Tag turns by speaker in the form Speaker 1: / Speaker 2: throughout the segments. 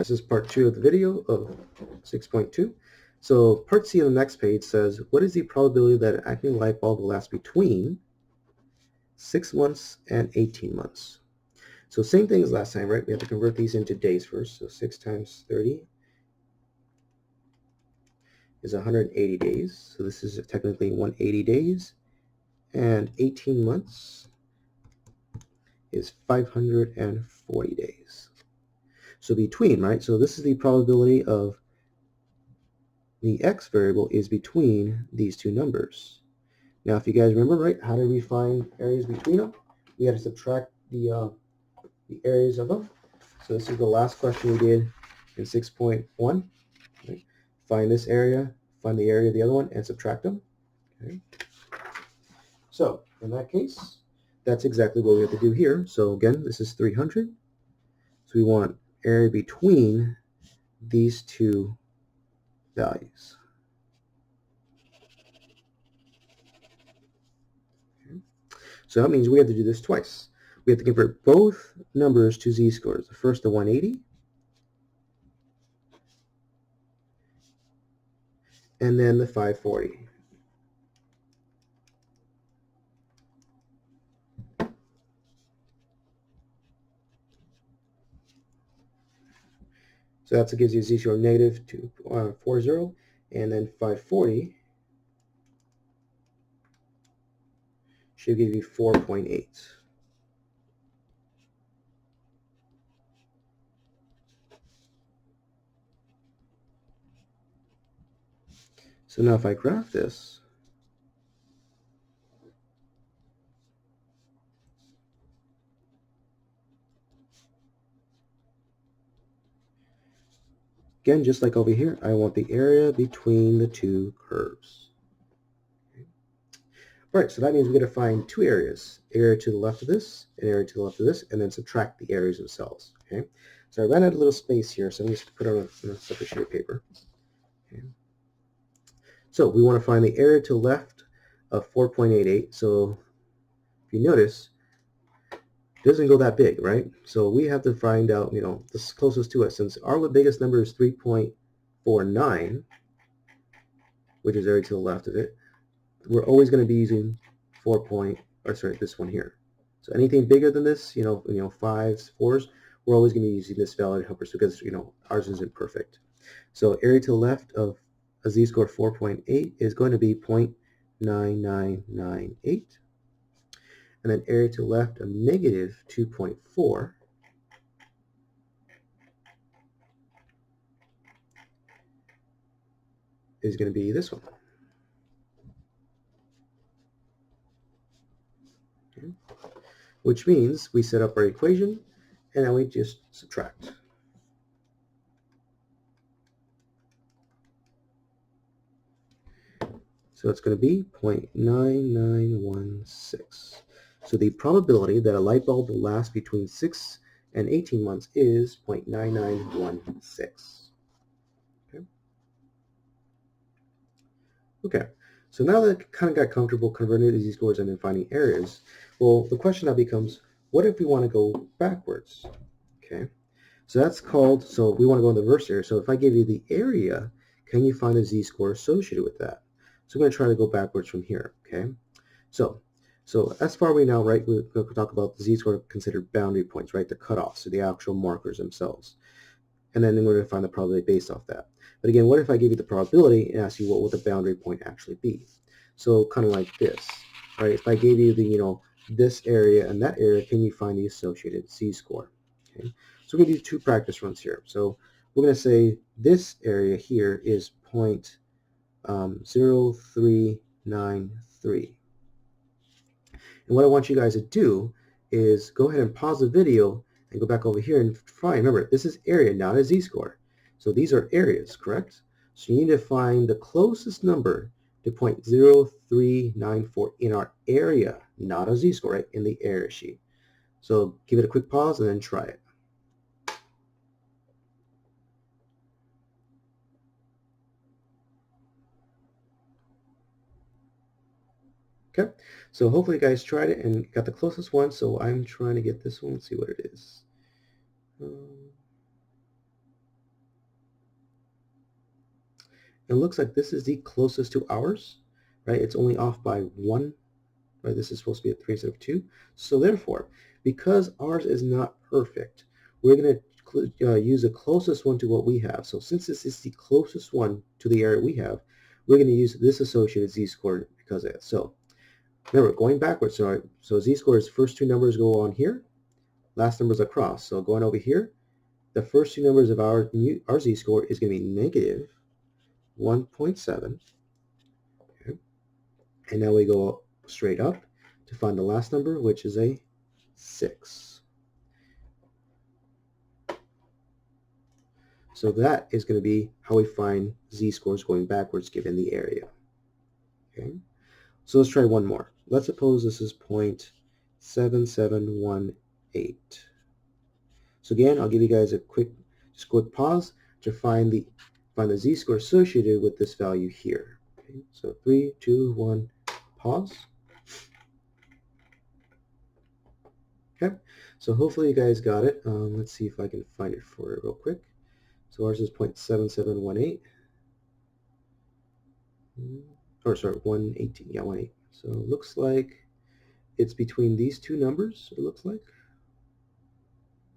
Speaker 1: This is part 2 of the video of 6.2. So part C on the next page says, what is the probability that an acting light bulb will last between 6 months and 18 months? So same thing as last time, right? We have to convert these into days first. So 6 times 30 is 180 days. So this is technically 180 days. And 18 months is 540 days. So between, right? So this is the probability of the x variable is between these two numbers. Now, if you guys remember, right, how did we find areas between them? We had to subtract the areas of them. So this is the last question we did in 6.1. Right? Find this area, find the area of the other one, and subtract them. Okay. So in that case, that's exactly what we have to do here. So again, this is 300. So we want area between these two values. Okay. So that means we have to do this twice. We have to convert both numbers to z-scores. The first to 180, and then the 540. So that gives you z-score negative 240, and then 540 should give you 4.8. So now if I graph this, again, just like over here, I want the area between the two curves. Okay. All right, so that means we're going to find two areas, area to the left of this, and area to the left of this, and then subtract the areas themselves. Okay. So I ran out of little space here, so I'm just put it on a separate sheet of paper. Okay. So we want to find the area to the left of 4.88. So if you notice, it doesn't go that big, right? So we have to find out, the closest to us. Since our biggest number is 3.49, which is area to the left of it, we're always going to be using this one here. So anything bigger than this, fives, fours, we're always going to be using this value to help us because, ours isn't perfect. So area to the left of a z-score 4.8 is going to be 0.9998. And then area to the left of negative 2.4 is going to be this one. Okay. Which means we set up our equation, and then we just subtract. So it's going to be 0.9916. So the probability that a light bulb will last between 6 and 18 months is 0.9916. Okay. Okay. So now that I kind of got comfortable converting these scores and then finding areas, well, the question now becomes, what if we want to go backwards? Okay. So that's called, so we want to go in the reverse area. So if I give you the area, can you find a z-score associated with that? So I'm going to try to go backwards from here, okay? So as far as we know, right, we'll talk about the z-score considered boundary points, right, the cutoffs, so the actual markers themselves. And then we're going to find the probability based off that. But again, what if I give you the probability and ask you what would the boundary point actually be? So kind of like this, right? If I gave you the, this area and that area, can you find the associated z-score? Okay. So we're going to do two practice runs here. So we're going to say this area here is 0.0393. And what I want you guys to do is go ahead and pause the video and go back over here and find, remember, this is area, not a z-score. So these are areas, correct? So you need to find the closest number to 0.0394 in our area, not a z-score, right, in the area sheet. So give it a quick pause and then try it. Okay, so hopefully you guys tried it and got the closest one. So I'm trying to get this one. Let's see what it is. it looks like this is the closest to ours, right? It's only off by 1, right? This is supposed to be a 3 instead of 2. So therefore, because ours is not perfect, we're going to use the closest one to what we have. So since this is the closest one to the area we have, we're going to use this associated z-score because of it. So remember, going backwards, so z-score's first two numbers go on here, last numbers across. So going over here, the first two numbers of our z-score is going to be negative 1.7. Okay. And now we go straight up to find the last number, which is a 6. So that is going to be how we find z-scores going backwards given the area. Okay. So let's try one more. Let's suppose this is 0.7718. So again, I'll give you guys a quick pause to find the z-score associated with this value here. Okay. So 3, 2, 1, pause. Okay, so hopefully you guys got it. Let's see if I can find it for it real quick. So ours is 0.7718. Or sorry, 118. Yeah, 118. So it looks like it's between these two numbers, it looks like.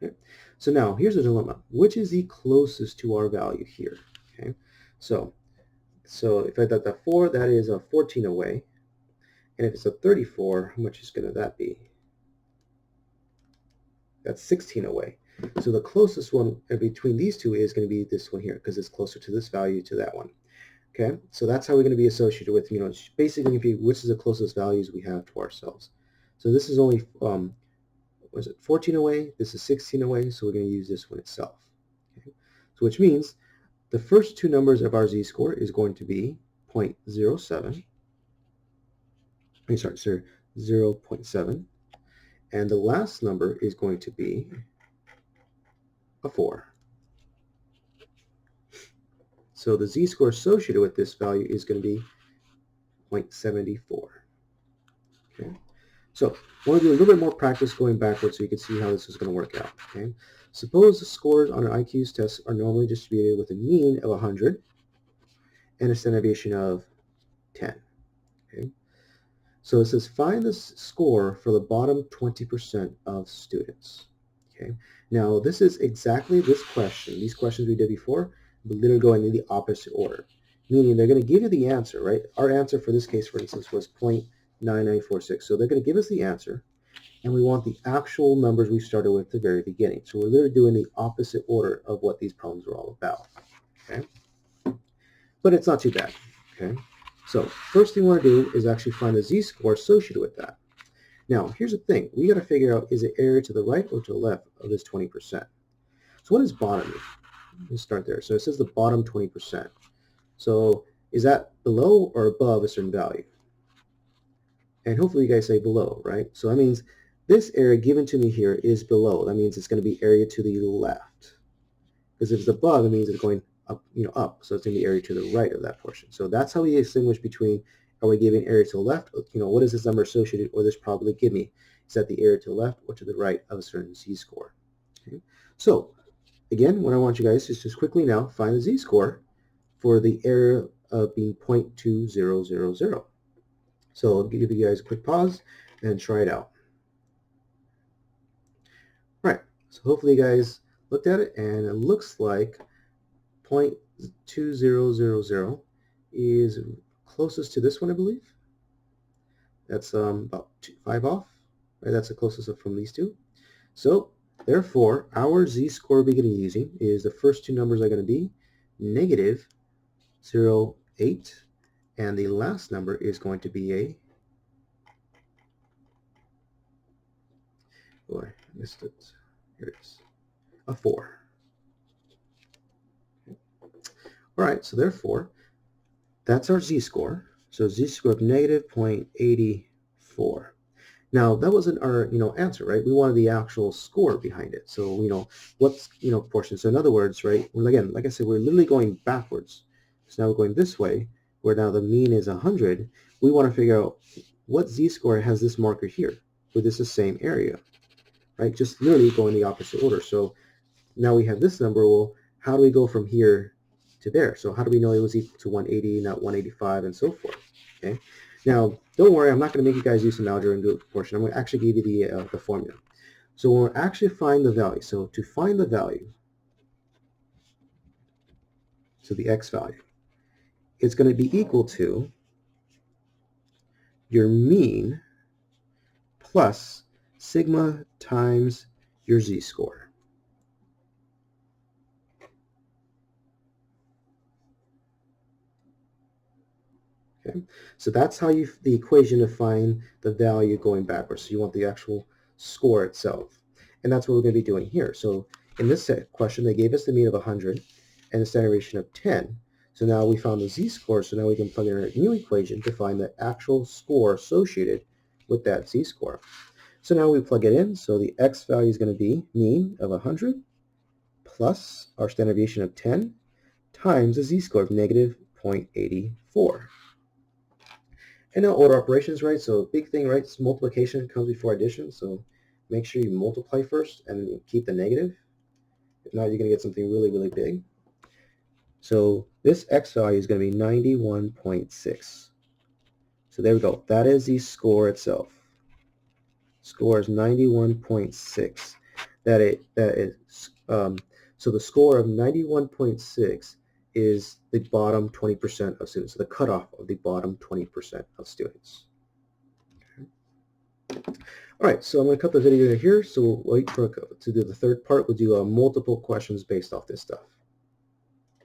Speaker 1: Okay. So now here's a dilemma. Which is the closest to our value here? Okay. So if I thought that 4, that is a 14 away. And if it's a 34, how much is going to that be? That's 16 away. So the closest one between these two is going to be this one here because it's closer to this value to that one. Okay, so that's how we're going to be associated with, it's basically going to be which is the closest values we have to ourselves. So this is only, was it 14 away? This is 16 away, so we're going to use this one itself. Okay? So which means the first two numbers of our z-score is going to be 0.07. Sorry, 0.7. And the last number is going to be a 4. So the z-score associated with this value is going to be 0.74. Okay. So I want to do a little bit more practice going backwards so you can see how this is going to work out. Okay. Suppose the scores on an IQ's test are normally distributed with a mean of 100 and a standard deviation of 10. Okay. So it says find the score for the bottom 20% of students. Okay. Now this is exactly this question. These questions we did before, but literally going in the opposite order. Meaning they're going to give you the answer, right? Our answer for this case, for instance, was 0.9946. So they're going to give us the answer, and we want the actual numbers we started with at the very beginning. So we're literally doing the opposite order of what these problems are all about. Okay. But it's not too bad. Okay. So first thing we want to do is actually find the z-score associated with that. Now, here's the thing. We got to figure out, is it area to the right or to the left of this 20%? So what does bottom mean? Let's start there. So it says the bottom 20%. So is that below or above a certain value? And hopefully you guys say below, right? So that means this area given to me here is below. That means it's going to be area to the left. Because if it's above, it means it's going up, up. So it's going to be area to the right of that portion. So that's how we distinguish between, are we giving area to the left? What is this number associated, or this probably give me? Is that the area to the left or to the right of a certain z-score? Okay. So again, what I want you guys is just quickly now find the z-score for the area of being 0.2000. So I'll give you guys a quick pause and try it out. All right, so hopefully you guys looked at it, and it looks like 0.2000 is closest to this one, I believe. That's about 5 off, right? That's the closest from these two. So therefore, our z-score we're going to be using is the first two numbers are going to be negative 0.8, and the last number is going to be a, oh, I missed it. Here it is, a 4. Okay. All right, so therefore, that's our z-score. So z-score of negative 0.84. Now that wasn't our answer, right? We wanted the actual score behind it. So what's portion. So in other words, right? Well, again, like I said, we're literally going backwards. So now we're going this way, where now the mean is 100. We want to figure out what z-score has this marker here, where this is the same area, right? Just literally going the opposite order. So now we have this number. Well, how do we go from here to there. So how do we know it was equal to 180, not 185, and so forth? Okay. Now, don't worry, I'm not going to make you guys do some algebra and do a proportion. I'm going to actually give you the formula. So when we actually find the value, so to find the value, so the x value, it's going to be equal to your mean plus sigma times your z-score. Okay, so that's how the equation to find the value going backwards. So you want the actual score itself. And that's what we're going to be doing here. So in this question, they gave us the mean of 100 and the standard deviation of 10. So now we found the z-score, so now we can plug in our new equation to find the actual score associated with that z-score. So now we plug it in, so the x value is going to be mean of 100 plus our standard deviation of 10 times the z-score of negative 0.84. And now order operations, right? So big thing, right? Multiplication comes before addition, so make sure you multiply first and keep the negative. If not, you're going to get something really, really big. So this x value is going to be 91.6. So there we go. That is the score itself. Score is 91.6. So the score of 91.6 is the bottom 20% of students, so the cutoff of the bottom 20% of students. Okay. All right, so I'm going to cut the video here. So we'll wait to do the third part. We'll do multiple questions based off this stuff.